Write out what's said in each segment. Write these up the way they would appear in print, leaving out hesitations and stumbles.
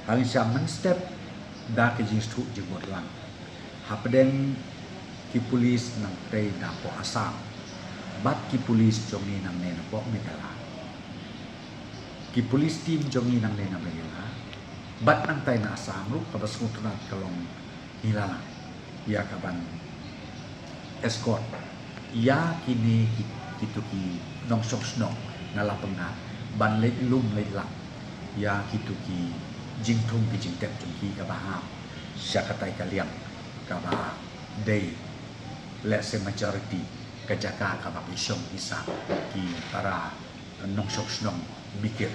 Hang siya men step da ke jing stu jemur lang. Hapden ki polis nang tei da po Assam. Bat ki polis jongi nang ne na po Megala. Ki polis team jongi nang ne na Megala. Bat nang tai na Assam lu kabas ngutrat kalong hilalang. Ya kaban escort. Ya kini kitu ki nong sok snong na lapenga ban le lum le lang. Ya kitu ki jing thung ki jing tep jong ki ka baham. Sya katai kaliang ka ba day let's say majority kajaka ka ba isyong isa ki para nong sok snong mikir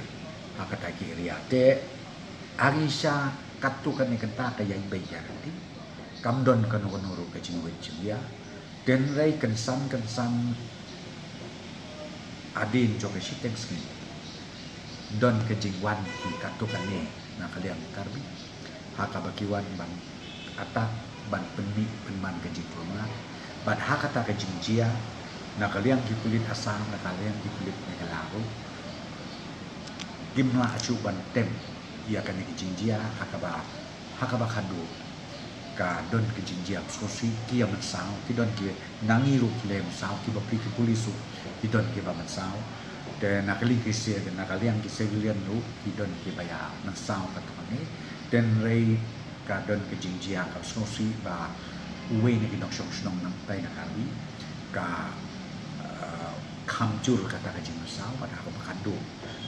akatai ki ria te ari sya katukan ni kenta kaya ibayar ti kamdon kanu kanuru ka jing wet ya den rai kensan adin jong siteng ski don ke jing wan ki katukan ni na kaliang karbi haka bakiwan ban atak ban penmi penman ke jing rumah ban haka ta ke jing jia na kaliang ki kulit Assam na kaliang ki kulit Megalaru gimla acu ban tem ia kan ki jing jia haka ba khandu ka don ke jing jia sosi ki am sao ki don ki nangi ru lem sao ki ba ki polisu ki don ki ba man sao de nakali ki sia de nakaliang ki civilian ru ki don ki baya man sao ka ni den rei ka don ke jing jia ka sosi ba uwe ni ki nok shong snong nang tai nakali ka kamjur kata ka jing sao pada ka khandu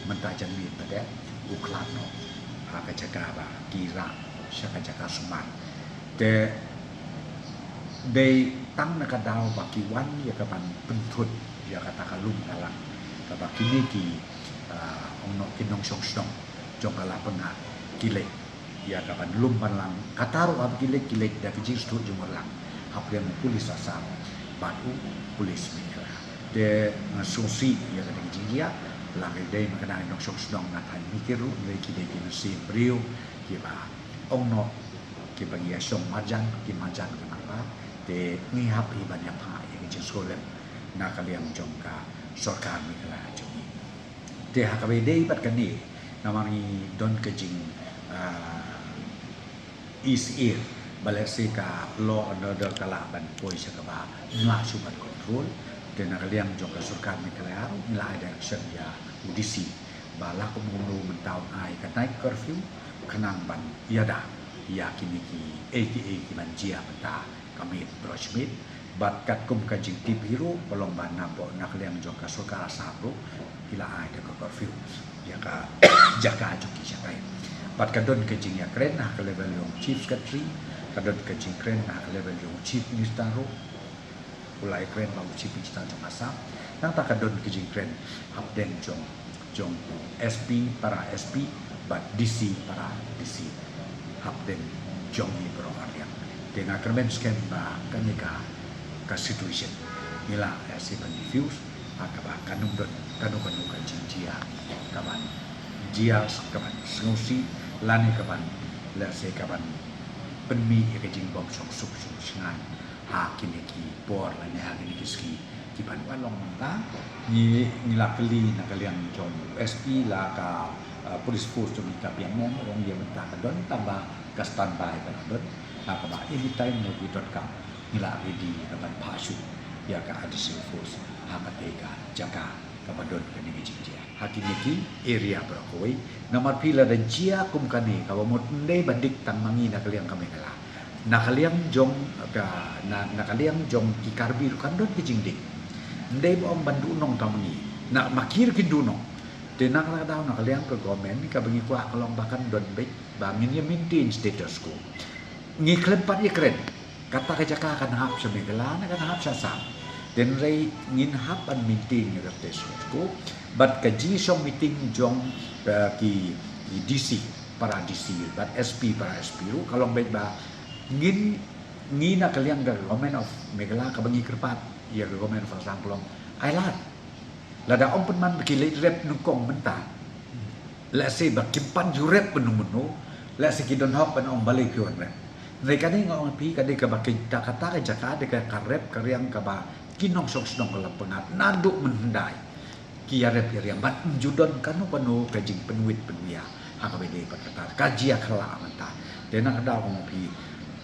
menta janli pada uklat no ha ka jaga ba kira sya ka jaga suman de tang nak daw baki wan ya kapan pentut ya kata kalum kalang kaba kini ki ongno kinong song song jong kala penga kile ya kapan lum panlang kataru ab kile da kijing stu jumurlang hapriam polis Assam batu polis Megala de susi ya kata kijing dia lang day makana nong song song na tan mikiru le kile ki nasi brio ki ba ongno ki bagi song majan ki majan kenapa de ngihap iban yang ha yang jesolem na kaliang jongka sorkan Megala jongi de hakabe de bat kani namani don kejing East Ear balasi ka law and order kala ban poi sakaba ngla suban control de na kaliang jongka sorkan Megala ngla direction ya udisi bala ko mulu mentau ai ka night curfew kanang ban yada ya kini ki AKA ki manjia bata kami brojmit bat kat kum ka jing tip hero bolong ban napo nakliang jong ka soka sabro kila ai de ko curfew ya ka jaga joki jakai bat ka don ke jing ya kren na ka level yung chief secretary ka don ke jing kren na ka level yung chief minister ro ulai kren ba chief minister jong Assam nang ta ka don ke jing kren hapden jong SP para SP bat DC para DC hapden jongi bro ariang dengan kermen scan ba kanika ka situation nila si pan diffuse akaba kanung don kanung ka jinjia kaban jia kaban snusi lani kaban la se kaban penmi ke jing bom sok suk singan ha kiniki por la ne ha kiniki ski ki ban walong manta ni la kali na kaliang jong SP la ka police force tu kita piang nang orang dia mentah don tambah ka standby ka don akaba anytime no .com nila ready kapan pasu ya ka additional force hakateka jaga kapadon kani jia hakimiki area brokoi nomor pila dan jia kum kani kawamot ndai bandik tang mangi na kaliang kami kala na kaliang jong ka na kaliang jong kikarbi kan don kijingdik ndai bom bandu nong tamangi na makir kindunong de nak daw na kaliang ka government ka bangi kwa kalong bakan don baik bangin ya maintain status quo ngi klempat ya keren kata kajaka kan hap sa Megala na kan hap sa Assam den ray ngin hap an meeting ni status quo but kaji song meeting jong ki DC para DC but SP para SP ru kalong baik ba ngin na kaliang ga government of Megala ka bangi kerpat ya government of Assam kalong ailat lada om penman bagi rep nukong mentah let's say bakimpan jurep penumunu let's say kidon hop pen om balik yon rep mereka ni ngong pi kade ka baki kata ka jaka de ka rep karyang ka ba kinong sok snong kala pengat naduk mendai ki rep yang bat judon kanu kanu kajing penwit penwia hakabede pakata kajia khala manta dena kada ko pi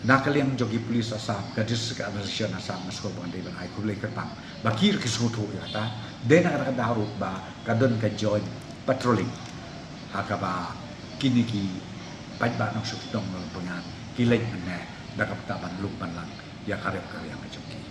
nakaliang jogi pulis asam gadis ka administration asam masko bande ban ai kulai ketang bakir kisutu ya ta dena kada harut ba kadon ka join patrolling hakaba kiniki pajba nang sutong ng pengan kilay na dakap taban lupan lang ya karep karya majoki